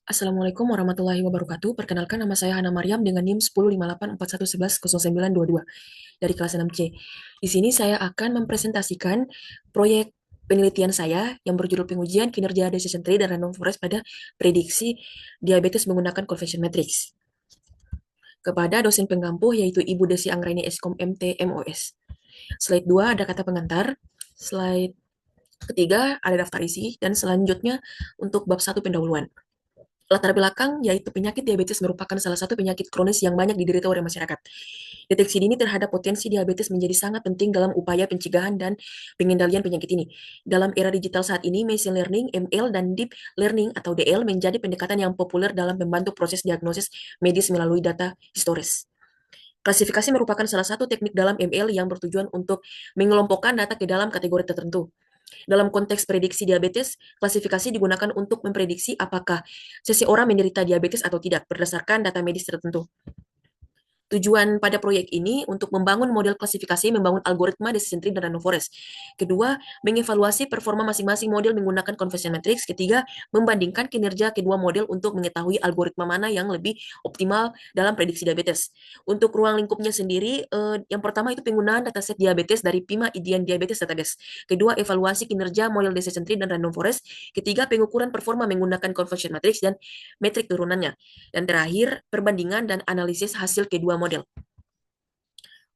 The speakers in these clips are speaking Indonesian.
Assalamualaikum warahmatullahi wabarakatuh. Perkenalkan nama saya Hana Maryam dengan NIM 105841110922 dari kelas 6C. Di sini saya akan mempresentasikan proyek penelitian saya yang berjudul pengujian kinerja decision tree dan random forest pada prediksi diabetes menggunakan confession matrix kepada dosen penggampuh yaitu Ibu Desi Anggraini Eskom MT MOS. Slide 2 ada kata pengantar, slide ketiga ada daftar isi, dan selanjutnya untuk bab 1 pendahuluan. Latar belakang yaitu penyakit diabetes merupakan salah satu penyakit kronis yang banyak diderita oleh masyarakat. Deteksi dini terhadap potensi diabetes menjadi sangat penting dalam upaya pencegahan dan pengendalian penyakit ini. Dalam era digital saat ini, machine learning, ML, dan deep learning atau DL menjadi pendekatan yang populer dalam membantu proses diagnosis medis melalui data historis. Klasifikasi merupakan salah satu teknik dalam ML yang bertujuan untuk mengelompokkan data ke dalam kategori tertentu. Dalam konteks prediksi diabetes, klasifikasi digunakan untuk memprediksi apakah seseorang menderita diabetes atau tidak berdasarkan data medis tertentu. Tujuan pada proyek ini untuk membangun model klasifikasi, membangun algoritma decision tree dan random forest. Kedua, mengevaluasi performa masing-masing model menggunakan confession matrix. Ketiga, membandingkan kinerja kedua model untuk mengetahui algoritma mana yang lebih optimal dalam prediksi diabetes. Untuk ruang lingkupnya sendiri, yang pertama itu penggunaan dataset diabetes dari PIMA Indian Diabetes Database. Kedua, evaluasi kinerja model decision tree dan random forest. Ketiga, pengukuran performa menggunakan confession matrix dan metrik turunannya. Dan terakhir, perbandingan dan analisis hasil kedua model.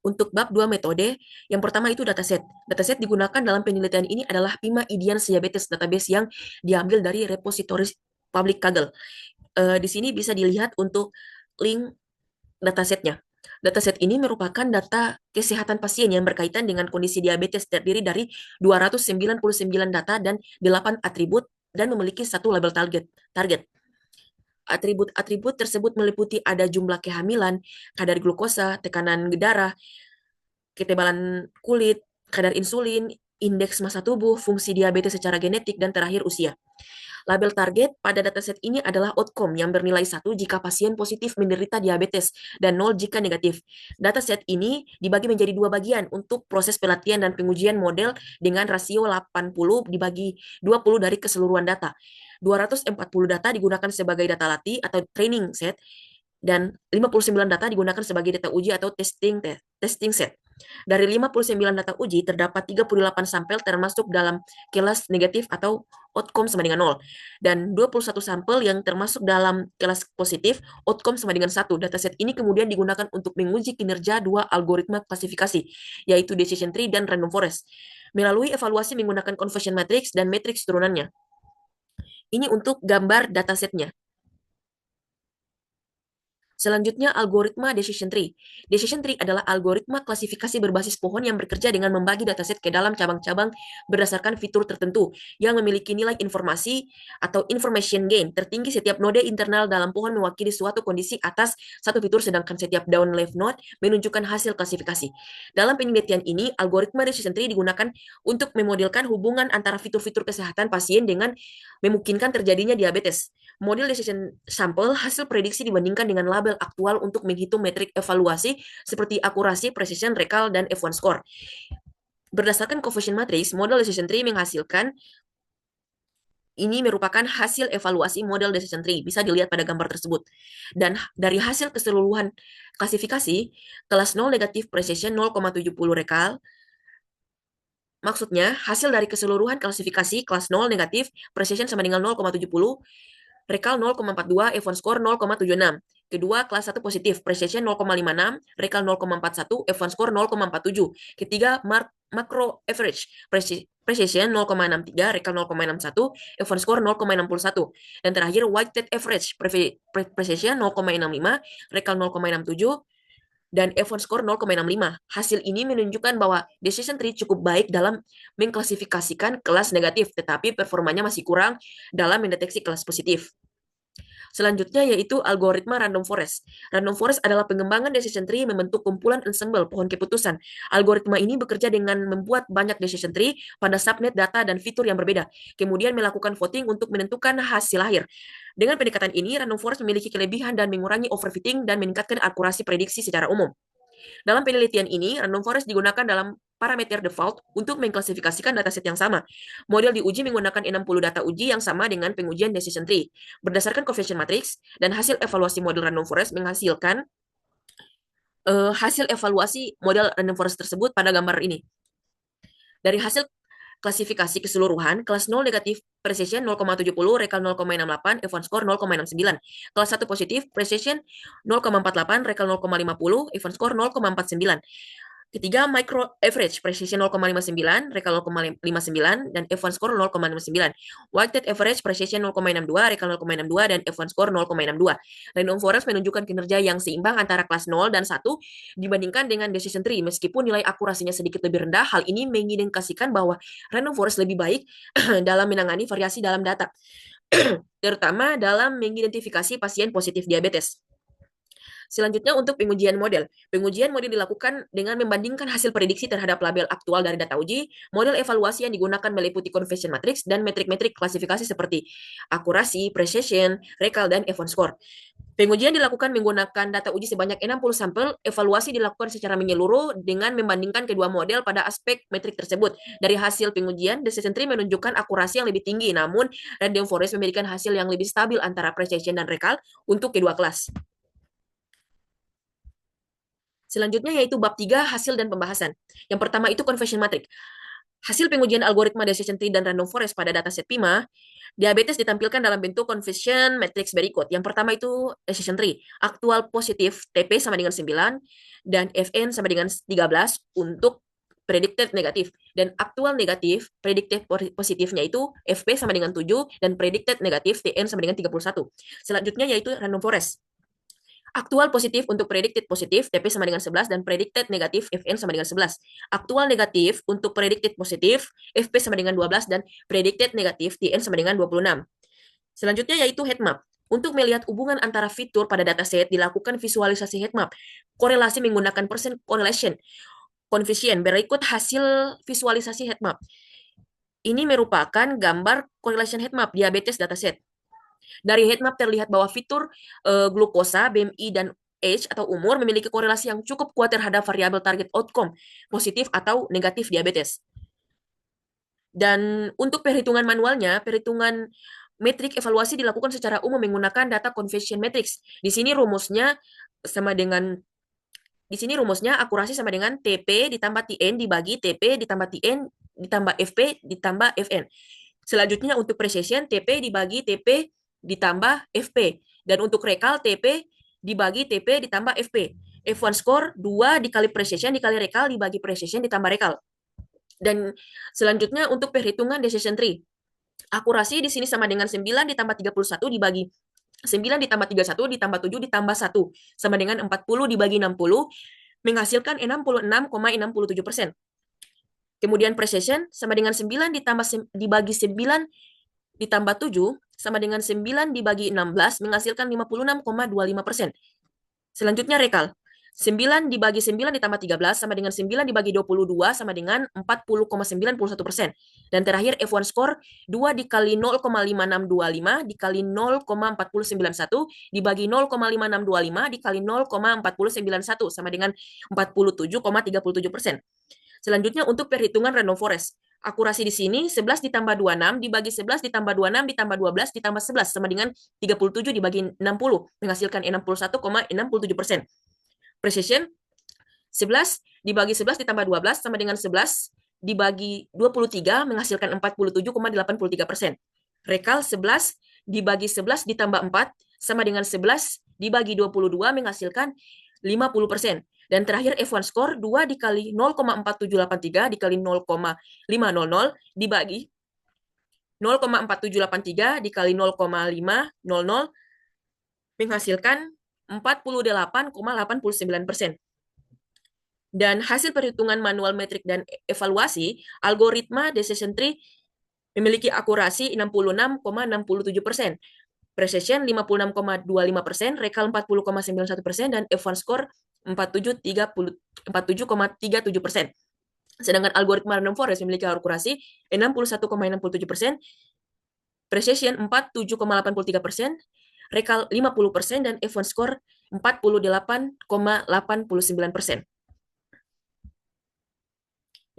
Untuk bab 2 metode, yang pertama itu dataset. Dataset digunakan dalam penelitian ini adalah PIMA Indian Diabetes Database yang diambil dari repositori publik Kaggle. Di sini bisa dilihat untuk link datasetnya. Dataset ini merupakan data kesehatan pasien yang berkaitan dengan kondisi diabetes, terdiri dari 299 data dan 8 atribut dan memiliki satu label target. Atribut-atribut tersebut meliputi ada jumlah kehamilan, kadar glukosa, tekanan darah, ketebalan kulit, kadar insulin, indeks massa tubuh, fungsi diabetes secara genetik, dan terakhir usia. Label target pada dataset ini adalah outcome yang bernilai 1 jika pasien positif menderita diabetes dan 0 jika negatif. Dataset ini dibagi menjadi dua bagian untuk proses pelatihan dan pengujian model dengan rasio 80 dibagi 20 dari keseluruhan data. 240 data digunakan sebagai data latih atau training set dan 59 data digunakan sebagai data uji atau testing set. Dari 59 data uji, terdapat 38 sampel termasuk dalam kelas negatif atau outcome sama dengan 0. Dan 21 sampel yang termasuk dalam kelas positif, outcome sama dengan 1. Dataset ini kemudian digunakan untuk menguji kinerja dua algoritma klasifikasi, yaitu decision tree dan random forest, melalui evaluasi menggunakan confession matrix dan matrix turunannya. Ini untuk gambar datasetnya. Selanjutnya, algoritma decision tree. Decision tree adalah algoritma klasifikasi berbasis pohon yang bekerja dengan membagi dataset ke dalam cabang-cabang berdasarkan fitur tertentu yang memiliki nilai informasi atau information gain tertinggi. Setiap node internal dalam pohon mewakili suatu kondisi atas satu fitur, sedangkan setiap down left node menunjukkan hasil klasifikasi. Dalam penelitian ini, algoritma decision tree digunakan untuk memodelkan hubungan antara fitur-fitur kesehatan pasien dengan memungkinkan terjadinya diabetes. Model decision sample hasil prediksi dibandingkan dengan label aktual untuk menghitung metrik evaluasi seperti akurasi, precision, recall, dan F1 score. Berdasarkan confession matrix, model decision tree menghasilkan ini merupakan hasil evaluasi model decision tree, bisa dilihat pada gambar tersebut. Dan dari hasil keseluruhan klasifikasi, kelas 0 negatif precision 0,70 recall, maksudnya hasil dari keseluruhan klasifikasi kelas 0 negatif precision sama dengan 0,70, Recall 0,42, F1 score 0,76. Kedua, kelas 1 positif, precision 0,56, Recall 0,41, F1 score 0,47. Ketiga, macro average, precision 0,63, Recall 0,61, F1 score 0,61. Dan terakhir, weighted average, precision 0,65, Recall 0,67, dan F1 score 0,65. Hasil ini menunjukkan bahwa decision tree cukup baik dalam mengklasifikasikan kelas negatif, tetapi performanya masih kurang dalam mendeteksi kelas positif. Selanjutnya yaitu algoritma random forest. Random forest adalah pengembangan decision tree membentuk kumpulan ensemble pohon keputusan. Algoritma ini bekerja dengan membuat banyak decision tree pada subnet data dan fitur yang berbeda, kemudian melakukan voting untuk menentukan hasil akhir. Dengan pendekatan ini, random forest memiliki kelebihan dan mengurangi overfitting dan meningkatkan akurasi prediksi secara umum. Dalam penelitian ini, random forest digunakan dalam parameter default untuk mengklasifikasikan dataset yang sama. Model diuji menggunakan 60 data uji yang sama dengan pengujian decision tree. Berdasarkan confession matrix dan hasil evaluasi model random forest menghasilkan hasil evaluasi model random forest tersebut pada gambar ini. Dari hasil klasifikasi keseluruhan, kelas 0 negatif precision 0,70, recall 0,68, event score 0,69. Kelas 1 positif precision 0,48, recall 0,50, event score 0,49. Ketiga, micro average, precision 0,59, recall 0,59, dan event score 0,69. Weighted average, precision 0,62, recall 0,62, dan event score 0,62. Random forest menunjukkan kinerja yang seimbang antara kelas 0 dan 1 dibandingkan dengan decision tree. Meskipun nilai akurasinya sedikit lebih rendah, hal ini mengindikasikan bahwa random forest lebih baik dalam menangani variasi dalam data, terutama dalam mengidentifikasi pasien positif diabetes. Selanjutnya untuk pengujian model. Pengujian model dilakukan dengan membandingkan hasil prediksi terhadap label aktual dari data uji, model evaluasi yang digunakan meliputi confession matrix, dan metrik-metrik klasifikasi seperti akurasi, precision, recall, dan event score. Pengujian dilakukan menggunakan data uji sebanyak 60 sampel, evaluasi dilakukan secara menyeluruh dengan membandingkan kedua model pada aspek metrik tersebut. Dari hasil pengujian, decision tree menunjukkan akurasi yang lebih tinggi, namun random forest memberikan hasil yang lebih stabil antara precision dan recall untuk kedua kelas. Selanjutnya yaitu bab 3, hasil dan pembahasan. Yang pertama itu confession matrix. Hasil pengujian algoritma decision tree dan random forest pada dataset PIMA, diabetes ditampilkan dalam bentuk confession matrix berikut. Yang pertama itu decision tree. Aktual positif TP sama dengan 9 dan FN sama dengan 13 untuk predicted negatif. Dan aktual negatif, predicted positifnya itu FP sama dengan 7 dan predicted negatif TN sama dengan 31. Selanjutnya yaitu random forest. Aktual positif untuk predicted positif, TP sama dengan 11, dan predicted negatif, FN sama dengan 11. Aktual negatif untuk predicted positif, FP sama dengan 12, dan predicted negatif, TN sama dengan 26. Selanjutnya yaitu heatmap. Untuk melihat hubungan antara fitur pada dataset, dilakukan visualisasi heatmap. Korelasi menggunakan percent correlation coefficient. Berikut hasil visualisasi heatmap. Ini merupakan gambar correlation heatmap diabetes dataset. Dari heatmap terlihat bahwa fitur glukosa, BMI, dan age atau umur memiliki korelasi yang cukup kuat terhadap variabel target outcome, positif atau negatif diabetes. Dan untuk perhitungan manualnya, perhitungan metrik evaluasi dilakukan secara umum menggunakan data confession matrix. Di sini rumusnya akurasi sama dengan TP ditambah TN dibagi TP ditambah TN ditambah FP ditambah FN. Selanjutnya untuk precision TP dibagi TP ditambah FP. Dan untuk recall TP dibagi TP ditambah FP. F1 score 2 dikali precision dikali recall dibagi precision ditambah recall. Dan selanjutnya untuk perhitungan decision tree. Akurasi di sini sama dengan 9 ditambah 31 dibagi 9 ditambah 31 ditambah 7 ditambah 1 sama dengan 40 dibagi 60 menghasilkan 66,67%. Kemudian precision sama dengan 9 dibagi 9 ditambah 7 sama dengan 9 dibagi 16 menghasilkan 56,25%. Selanjutnya recall. 9 dibagi 9 ditambah 13 sama dengan 9 dibagi 22 sama dengan 40,91%. Dan terakhir F1 score 2 dikali 0,5625 dikali 0,4091 dibagi 0,5625 dikali 0,4091 sama dengan 47,37%. Selanjutnya untuk perhitungan random forest. Akurasi di sini 11 ditambah 26 dibagi 11 ditambah 26 ditambah 12 ditambah 11 sama dengan 37 dibagi 60 menghasilkan 61,67%. Precision 11 dibagi 11 ditambah 12 sama dengan 11 dibagi 23 menghasilkan 47,83%. Recall 11 dibagi 11 ditambah 4 sama dengan 11 dibagi 22 menghasilkan 50%. Dan terakhir F1 score 2 dikali 0,4783 dikali 0,500 dibagi 0,4783 dikali 0,500 menghasilkan 48,89%. Dan hasil perhitungan manual metrik dan evaluasi, algoritma decision tree memiliki akurasi 66,67%, precision 56,25%, recall 40,91%, dan F1 score 47,37%. Sedangkan algoritma random forest memiliki akurasi 61,67%, precision 47,83%, recall 50%, dan F1 score 48,89%.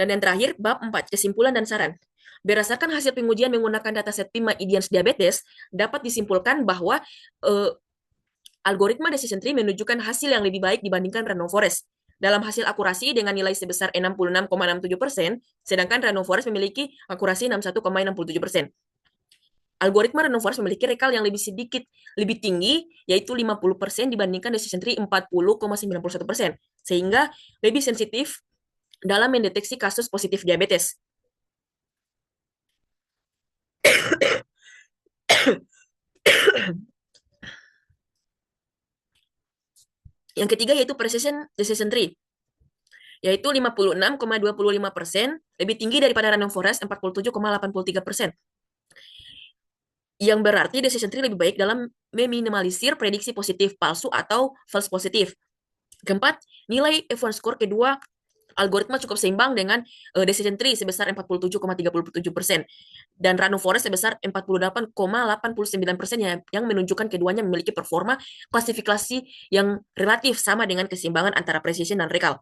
Dan yang terakhir, bab 4, kesimpulan dan saran. Berdasarkan hasil pengujian menggunakan dataset PIMA IDIANS diabetes, dapat disimpulkan bahwa eh, algoritma decision tree menunjukkan hasil yang lebih baik dibandingkan random forest. Dalam hasil akurasi dengan nilai sebesar 66,67%, sedangkan random forest memiliki akurasi 61,67%. Algoritma random forest memiliki rekal yang lebih tinggi, yaitu 50% dibandingkan decision tree 40,91%, sehingga lebih sensitif dalam mendeteksi kasus positif diabetes. Yang ketiga yaitu precision decision tree, yaitu 56,25%, lebih tinggi daripada random forest 47,83%. Yang berarti decision tree lebih baik dalam meminimalisir prediksi positif palsu atau false positif. Keempat, nilai F1 score kedua algoritma cukup seimbang dengan decision tree sebesar 47,37% dan random forest sebesar 48,89% yang menunjukkan keduanya memiliki performa klasifikasi yang relatif sama dengan keseimbangan antara precision dan recall.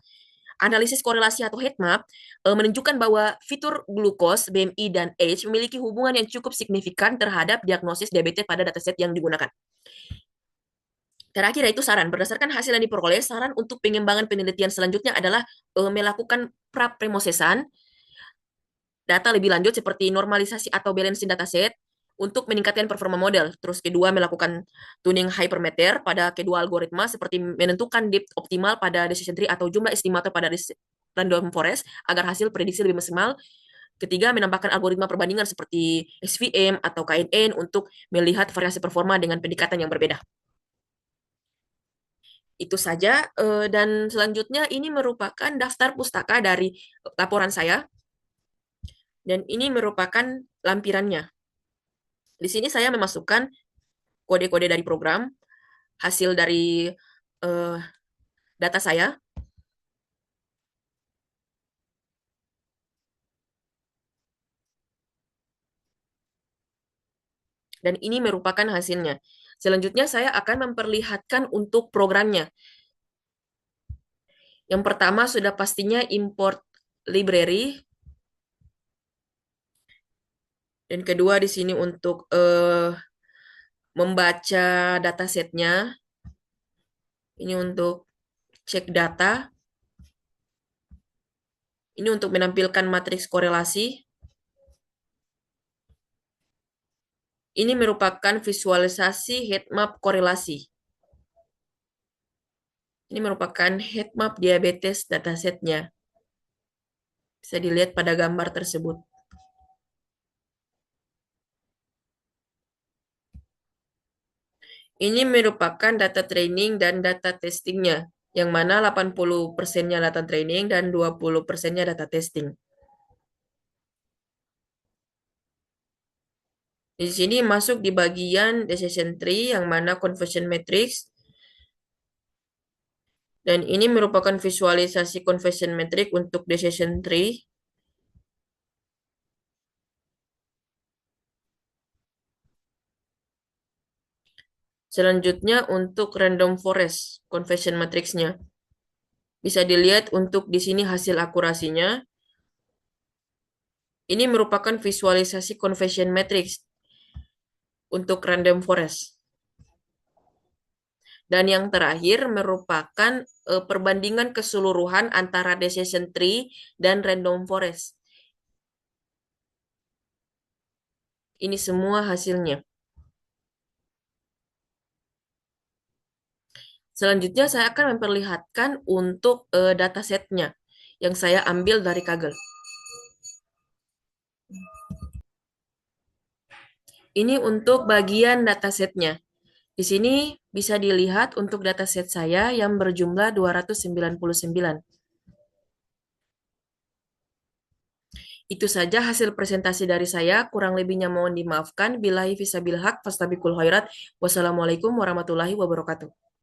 Analisis korelasi atau heat map menunjukkan bahwa fitur glukos, BMI, dan age memiliki hubungan yang cukup signifikan terhadap diagnosis diabetes pada dataset yang digunakan. Terakhir yaitu saran. Berdasarkan hasil yang diperoleh, saran untuk pengembangan penelitian selanjutnya adalah melakukan pra-premosesan data lebih lanjut seperti normalisasi atau balancing dataset untuk meningkatkan performa model. Terus kedua, melakukan tuning hypermeter pada kedua algoritma seperti menentukan depth optimal pada decision tree atau jumlah estimator pada random forest agar hasil prediksi lebih maksimal. Ketiga, menambahkan algoritma perbandingan seperti SVM atau KNN untuk melihat variasi performa dengan pendekatan yang berbeda. Itu saja, dan selanjutnya ini merupakan daftar pustaka dari laporan saya, dan ini merupakan lampirannya. Di sini saya memasukkan kode-kode dari program, hasil dari uh, data saya, dan ini merupakan hasilnya. Selanjutnya saya akan memperlihatkan untuk programnya. Yang pertama sudah pastinya import library, dan kedua di sini untuk membaca datasetnya, ini untuk cek data, ini untuk menampilkan matriks korelasi. Ini merupakan visualisasi heatmap korelasi. Ini merupakan heatmap diabetes datasetnya. Bisa dilihat pada gambar tersebut. Ini merupakan data training dan data testingnya, yang mana 80%-nya data training dan 20%-nya data testing. Di sini masuk di bagian decision tree, yang mana conversion matrix, dan ini merupakan visualisasi conversion matrix untuk decision tree. Selanjutnya untuk random forest conversion matrixnya. Bisa dilihat untuk di sini hasil akurasinya. Ini merupakan visualisasi conversion matrix untuk random forest. Dan yang terakhir merupakan perbandingan keseluruhan antara decision tree dan random forest. Ini semua hasilnya. Selanjutnya saya akan memperlihatkan untuk datasetnya yang saya ambil dari Kaggle. Ini untuk bagian datasetnya. Di sini bisa dilihat untuk dataset saya yang berjumlah 299. Itu saja hasil presentasi dari saya. Kurang lebihnya mohon dimaafkan. Billahi fissabil haq, fastabikul khairat. Wassalamualaikum warahmatullahi wabarakatuh.